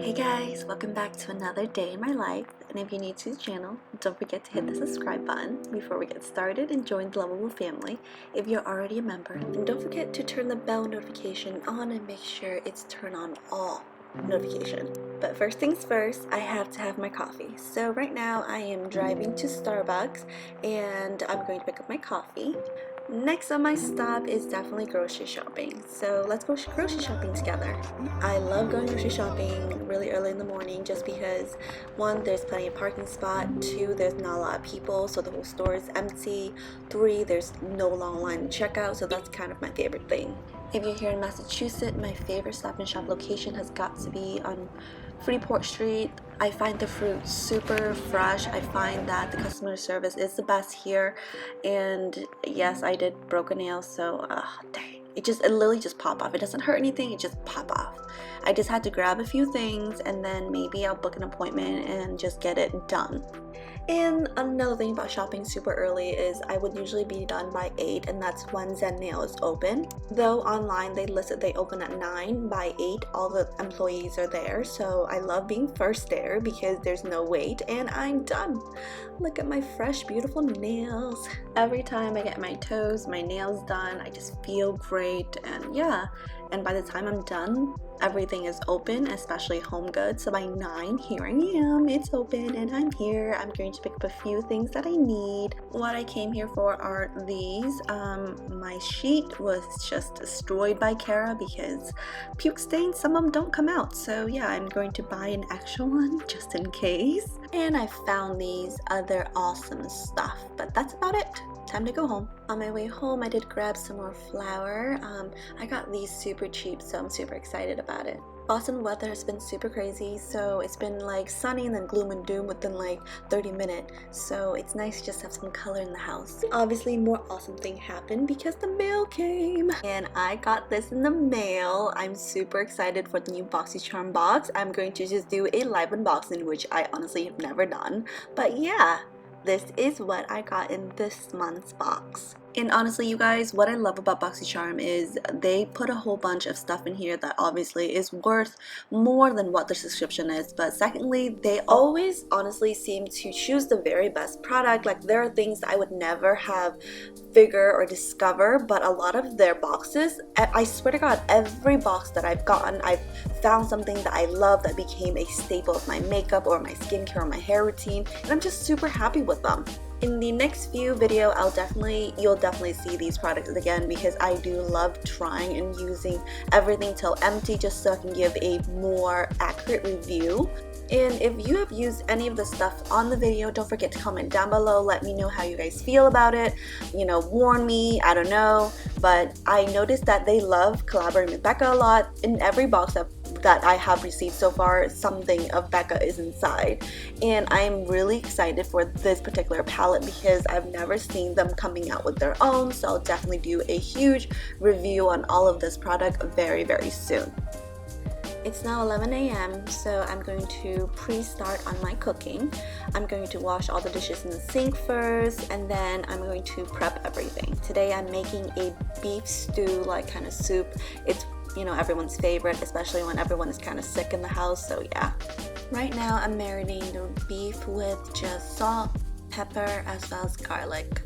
Hey guys, welcome back to another day in my life, and if you're new to the channel, don't forget to hit the subscribe button before we get started and join the lovable family. If you're already a member, then don't forget to turn the bell notification on and make sure it's turned on all notification. But first things first, I have to have my coffee. So right now I am driving to Starbucks and I'm going to pick up my coffee. Next on my stop is definitely grocery shopping. So let's go grocery shopping together. I love going grocery shopping really early in the morning just because one, there's plenty of parking spot, two, there's not a lot of people so the whole store is empty, three, there's no long line checkout, so that's kind of my favorite thing. If you're here in Massachusetts, my favorite Stop and Shop location has got to be on Freeport Street. I find the fruit super fresh. I find that the customer service is the best here, and yes, I did broke a nail, so dang, it literally just pop off. It doesn't hurt anything, it just pop off. I just had to grab a few things and then maybe I'll book an appointment and just get it done. And another thing about shopping super early is I would usually be done by 8, and that's when Zen Nail is open. Though online they listed they open at 9, by 8 all the employees are there, so I love being first there because there's no wait and I'm done. Look at my fresh beautiful nails. Every time I get my toes, my nails done, I just feel great, and yeah, and by the time I'm done, everything is open, especially home goods. So by 9, here I am, it's open and I'm here. I'm going to pick up a few things that I need. What I came here for are these. My sheet was just destroyed by Kara because puke stains, some of them don't come out. So yeah, I'm going to buy an extra one just in case. And I found these other awesome stuff, but that's about it. Time to go home. On my way home, I did grab some more flour. I got these super cheap, so I'm super excited about it. Boston weather has been super crazy, so it's been like sunny and then gloom and doom within like 30 minutes, so it's nice to just have some color in the house. Obviously, more awesome thing happened because the mail came, and I got this in the mail. I'm super excited for the new BoxyCharm box. I'm going to just do a live unboxing, which I honestly have never done, but yeah. This is what I got in this month's box. And honestly, you guys, what I love about BoxyCharm is they put a whole bunch of stuff in here that obviously is worth more than what their subscription is. But secondly, they always honestly seem to choose the very best product. Like, there are things that I would never have figure or discover, but a lot of their boxes, I swear to God, every box that I've gotten, I've found something that I love that became a staple of my makeup or my skincare or my hair routine, and I'm just super happy with them. In the next few video, you'll definitely see these products again because I do love trying and using everything till empty just so I can give a more accurate review. And if you have used any of the stuff on the video, don't forget to comment down below. Let me know how you guys feel about it. You know, warn me, I don't know. But I noticed that they love collaborating with Becca a lot. In every box that I have received so far, something of Becca is inside. And I'm really excited for this particular palette because I've never seen them coming out with their own. So I'll definitely do a huge review on all of this product very, very soon. It's now 11 a.m. so I'm going to pre-start on my cooking. I'm going to wash all the dishes in the sink first, and then I'm going to prep everything. Today I'm making a beef stew, like kind of soup. It's, you know, everyone's favorite, especially when everyone is kind of sick in the house, so yeah. Right now I'm marinating the beef with just salt, pepper, as well as garlic.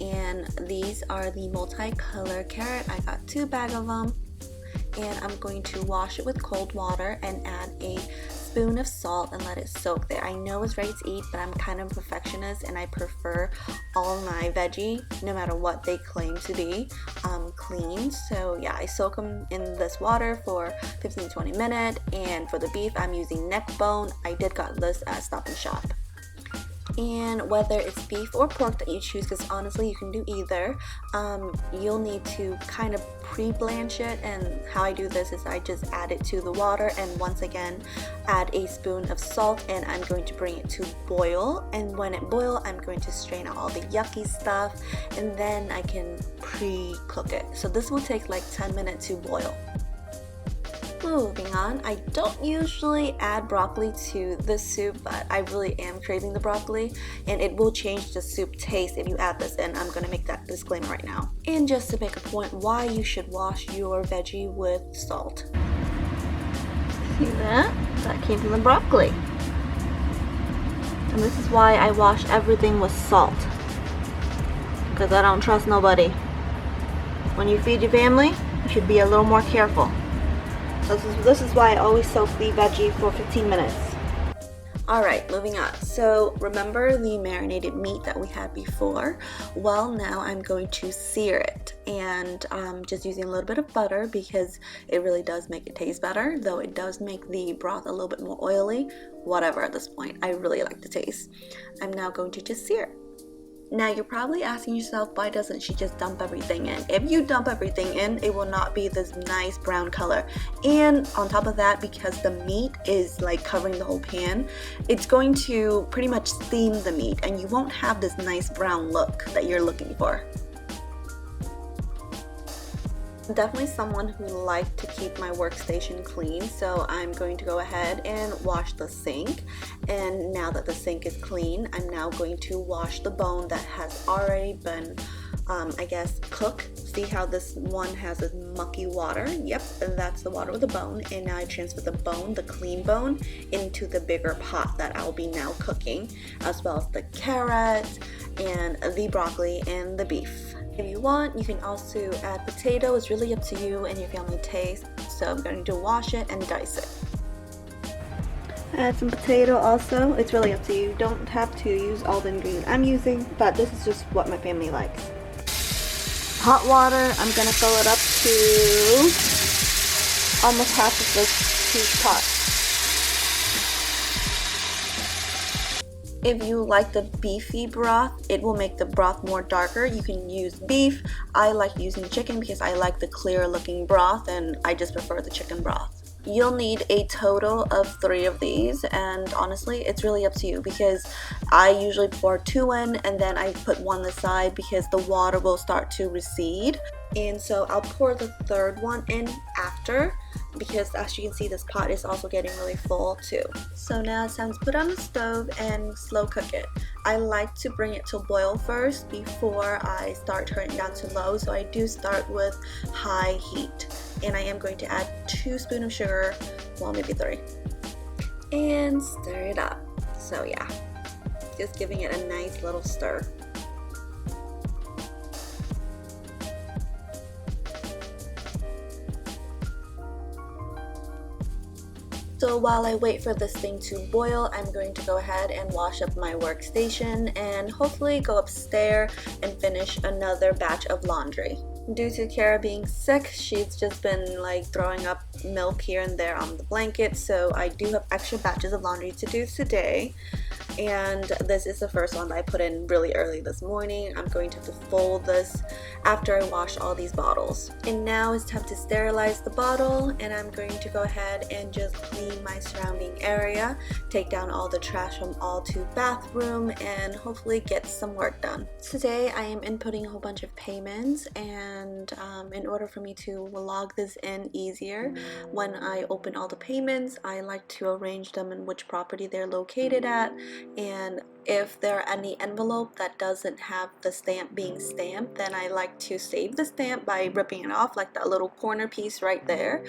And these are the multicolor carrot. I got 2 bags of them. And I'm going to wash it with cold water and add a spoon of salt and let it soak there. I know it's ready to eat, but I'm kind of a perfectionist and I prefer all my veggie, no matter what they claim to be, clean. So yeah, I soak them in this water for 15-20 minutes. And for the beef, I'm using neck bone. I did got this at Stop and Shop. And whether it's beef or pork that you choose, because honestly you can do either, you'll need to kind of pre-blanch it. And how I do this is I just add it to the water and once again add a spoon of salt, and I'm going to bring it to boil. And when it boils, I'm going to strain out all the yucky stuff and then I can pre-cook it. So this will take like 10 minutes to boil. Moving on, I don't usually add broccoli to the soup, but I really am craving the broccoli, and it will change the soup taste if you add this in. I'm going to make that disclaimer right now. And just to make a point, why you should wash your veggie with salt. See that? that came from the broccoli. And this is why I wash everything with salt, because I don't trust nobody. When you feed your family, you should be a little more careful. This is why I always soak the veggie for 15 minutes. Alright, moving on. So remember the marinated meat that we had before? Well, now I'm going to sear it, and just using a little bit of butter because it really does make it taste better, though it does make the broth a little bit more oily. Whatever at this point, I really like the taste. I'm now going to just sear it. Now you're probably asking yourself, why doesn't she just dump everything in? If you dump everything in, it will not be this nice brown color. And on top of that, because the meat is like covering the whole pan, it's going to pretty much steam the meat and you won't have this nice brown look that you're looking for. I'm definitely someone who likes to keep my workstation clean, so I'm going to go ahead and wash the sink. And now that the sink is clean, I'm now going to wash the bone that has already been I guess cooked. See how this one has this mucky water? Yep, and that's the water with the bone. And now I transfer the bone, the clean bone, into the bigger pot that I'll be now cooking, as well as the carrots and the broccoli and the beef. If you want, you can also add potato. It's really up to you and your family taste. So I'm going to wash it and dice it. Add some potato also. It's really up to you. Don't have to use all the ingredients I'm using, but this is just what my family likes. Hot water, I'm gonna fill it up to almost half of this huge pot. If you like the beefy broth, it will make the broth more darker. You can use beef. I like using chicken because I like the clear looking broth, and I just prefer the chicken broth. You'll need a total of 3 of these, and honestly it's really up to you because I usually pour 2 in and then I put 1 aside because the water will start to recede, and so I'll pour the 3rd one in after, because as you can see this pot is also getting really full too. So now it's time to put on the stove and slow cook it. I like to bring it to a boil first before I start turning it down to low, so I do start with high heat. And I am going to add 2 spoons of sugar, well maybe 3, and stir it up. So yeah, just giving it a nice little stir. So while I wait for this thing to boil, I'm going to go ahead and wash up my workstation and hopefully go upstairs and finish another batch of laundry. Due to Kara being sick, she's just been like throwing up milk here and there on the blanket, so I do have extra batches of laundry to do today. And this is the first one that I put in really early this morning. I'm going to have to fold this after I wash all these bottles. And now it's time to sterilize the bottle, and I'm going to go ahead and just clean my surrounding area, take down all the trash from all 2 bathrooms, and hopefully get some work done. Today I am inputting a whole bunch of payments, and in order for me to log this in easier, when I open all the payments, I like to arrange them in which property they're located at. And if there are any envelope that doesn't have the stamp being stamped, then I like to save the stamp by ripping it off, like that little corner piece right there.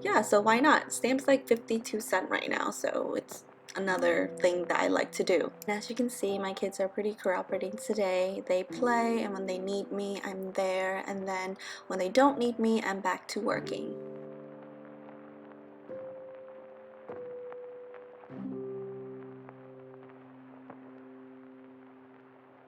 Yeah, so why not? Stamp's like 52 cents right now, so it's another thing that I like to do. And as you can see, my kids are pretty cooperating today. They play, and when they need me, I'm there, and then when they don't need me, I'm back to working.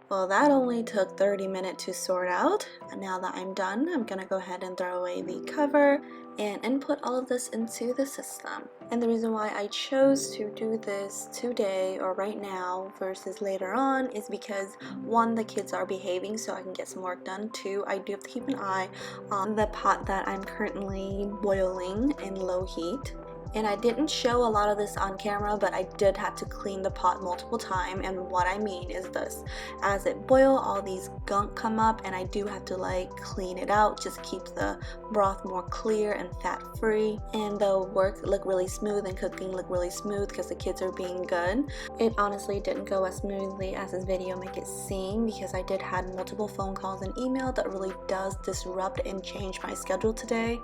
Well, that only took 30 minutes to sort out. And now that I'm done, I'm gonna go ahead and throw away the cover and input all of this into the system. And the reason why I chose to do this today or right now versus later on is because 1, the kids are behaving so I can get some work done. 2, I do have to keep an eye on the pot that I'm currently boiling in low heat. And I didn't show a lot of this on camera, but I did have to clean the pot multiple times. And what I mean is this: as it boils, all these gunk come up, and I do have to like clean it out, just keep the broth more clear and fat free. And the work looked really smooth and cooking looked really smooth because the kids are being good. It honestly didn't go as smoothly as this video make it seem, because I did have multiple phone calls and email that really does disrupt and change my schedule today.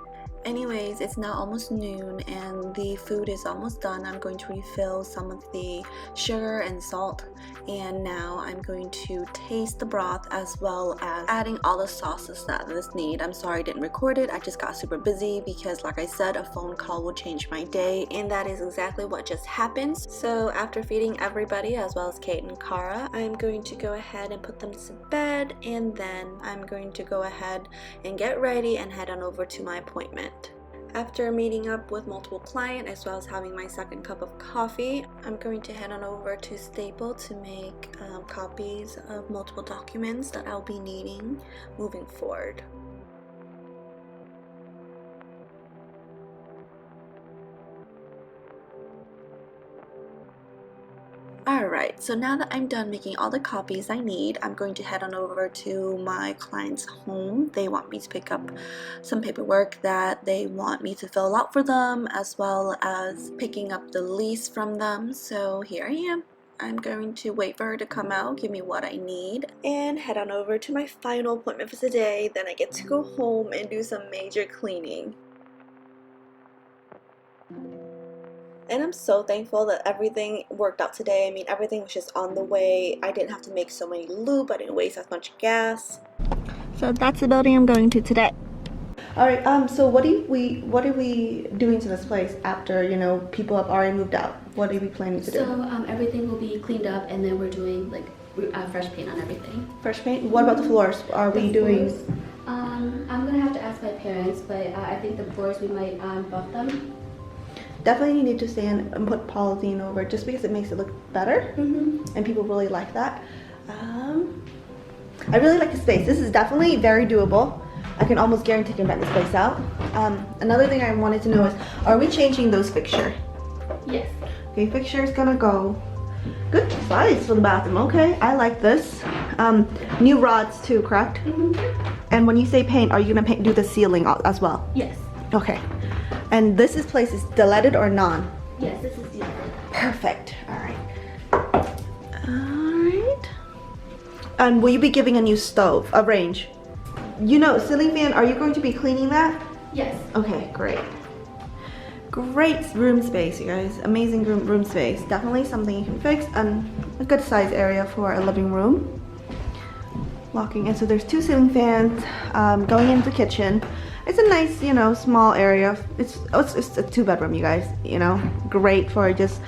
Anyways, it's now almost noon and the food is almost done. I'm going to refill some of the sugar and salt, and now I'm going to taste the broth as well as adding all the sauces that this need. I'm sorry I didn't record it. I just got super busy because, like I said, a phone call will change my day, and that is exactly what just happened. So after feeding everybody as well as Kate and Cara, I'm going to go ahead and put them to bed, and then I'm going to go ahead and get ready and head on over to my appointment. After meeting up with multiple clients as well as having my second cup of coffee, I'm going to head on over to Staples to make copies of multiple documents that I'll be needing moving forward. Alright, so now that I'm done making all the copies I need, I'm going to head on over to my client's home. They want me to pick up some paperwork that they want me to fill out for them, as well as picking up the lease from them. So here I am. I'm going to wait for her to come out, give me what I need, and head on over to my final appointment for today. Then I get to go home and do some major cleaning. And I'm so thankful that everything worked out today. I mean, everything was just on the way. I didn't have to make so many loops. I didn't waste as much gas. So that's the building I'm going to today. All right. So what are we doing to this place after, you know, people have already moved out? What are we planning to do? So everything will be cleaned up, and then we're doing like fresh paint on everything. Fresh paint. What about the floors? Are we doing? I'm gonna have to ask my parents, but I think the floors we might buff them. Definitely need to sand and put polythene over just because it makes it look better, and people really like that. I really like the space. This is definitely very doable. I can almost guarantee I can rent this place out. Another thing I wanted to know is, are we changing those fixtures? Yes. Okay, fixture's gonna go. Good size for the bathroom. Okay, I like this. New rods too, correct? And when you say paint, are you gonna do the ceiling as well? Yes. Okay. And this place is deleted or non? Yes, this is deleted. Perfect. All right. All right. And will you be giving a new stove, a range? You know, ceiling fan, are you going to be cleaning that? Yes. Okay, great. Great room space, you guys. Amazing room space. Definitely something you can fix, and a good size area for a living room. Walking in, so there's 2 ceiling fans going into the kitchen. It's a nice, you know, small area. It's a 2-bedroom, you guys, you know. Great for just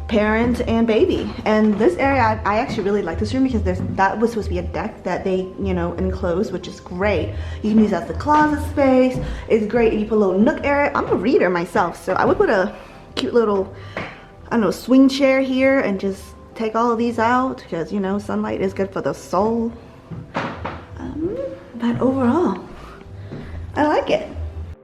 parent and baby. And this area, I actually really like this room because that was supposed to be a deck that they, you know, enclosed, which is great. You can use that as the closet space. It's great. You put a little nook area. I'm a reader myself, so I would put a cute little, I don't know, swing chair here and just take all of these out because, you know, sunlight is good for the soul. But overall, I like it.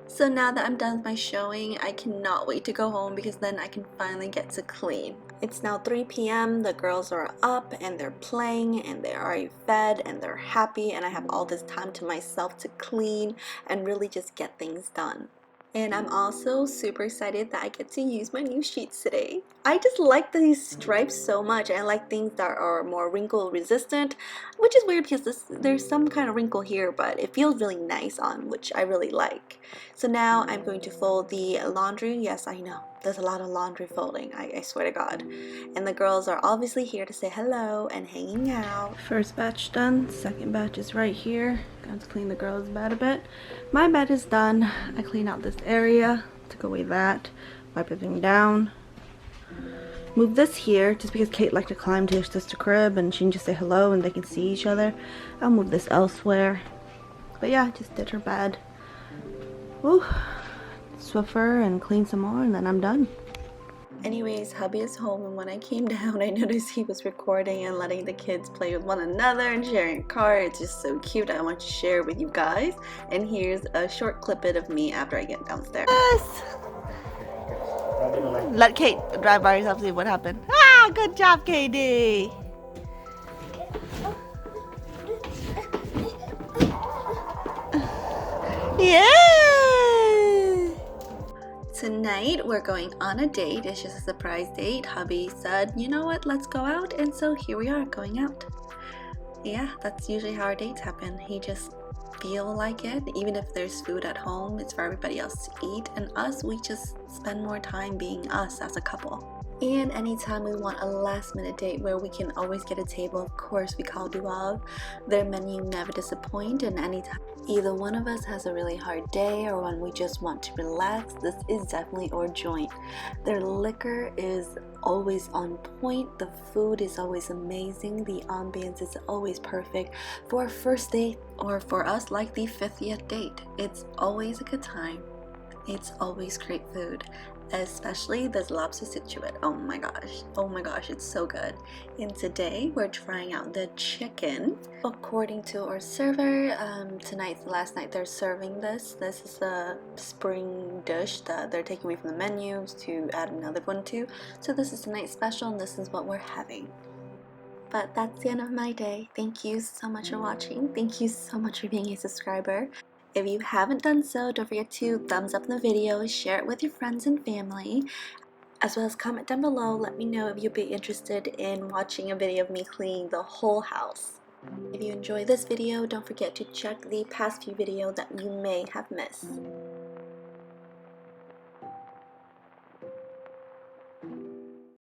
So now that I'm done with my showing, I cannot wait to go home because then I can finally get to clean. It's now 3 p.m. The girls are up and they're playing and they're already fed and they're happy, and I have all this time to myself to clean and really just get things done. And I'm also super excited that I get to use my new sheets today. I just like these stripes so much. I like things that are more wrinkle resistant, which is weird because there's some kind of wrinkle here, but it feels really nice on, which I really like. So now I'm going to fold the laundry. Yes, I know, there's a lot of laundry folding, I swear to God. And the girls are obviously here to say hello and hanging out. First batch done, second batch is right here. Going to clean the girls' bed a bit. My bed is done. I clean out this area, took away that, wipe everything down. Move this here just because Kate liked to climb to her sister's crib and she can just say hello and they can see each other. I'll move this elsewhere. But yeah, just did her bed. Woo. Swiffer and clean some more and then I'm done. Anyways, hubby is home, and when I came down I noticed he was recording and letting the kids play with one another and sharing a car. It's just so cute. I want to share it with you guys. And here's a short clip of me after I get downstairs. Yes! Let Kate drive by herself, see what happened. Ah, good job, KD! Yeah! Tonight we're going on a date. It's just a surprise date. Hubby said, you know what, let's go out, and so here we are going out. Yeah, that's usually how our dates happen. He just feel like it. Even if there's food at home, it's for everybody else to eat, and us, we just spend more time being us as a couple. And anytime we want a last minute date where we can always get a table, of course we call Duave. Their menu never disappoint, and anytime either one of us has a really hard day or when we just want to relax, this is definitely our joint. Their liquor is always on point, the food is always amazing, the ambience is always perfect for a first date, or for us like the 50th date. It's always a good time. It's always great food, especially this lobster Scituate. Oh my gosh, it's so good. And today we're trying out the chicken. According to our server, tonight's the last night they're serving this. This is a spring dish that they're taking away from the menus to add another one to. So this is tonight's special, and this is what we're having. But that's the end of my day. Thank you so much for watching. Thank you so much for being a subscriber. If you haven't done so, don't forget to thumbs up the video, share it with your friends and family, as well as comment down below. Let me know if you'd be interested in watching a video of me cleaning the whole house. If you enjoy this video, don't forget to check the past few videos that you may have missed.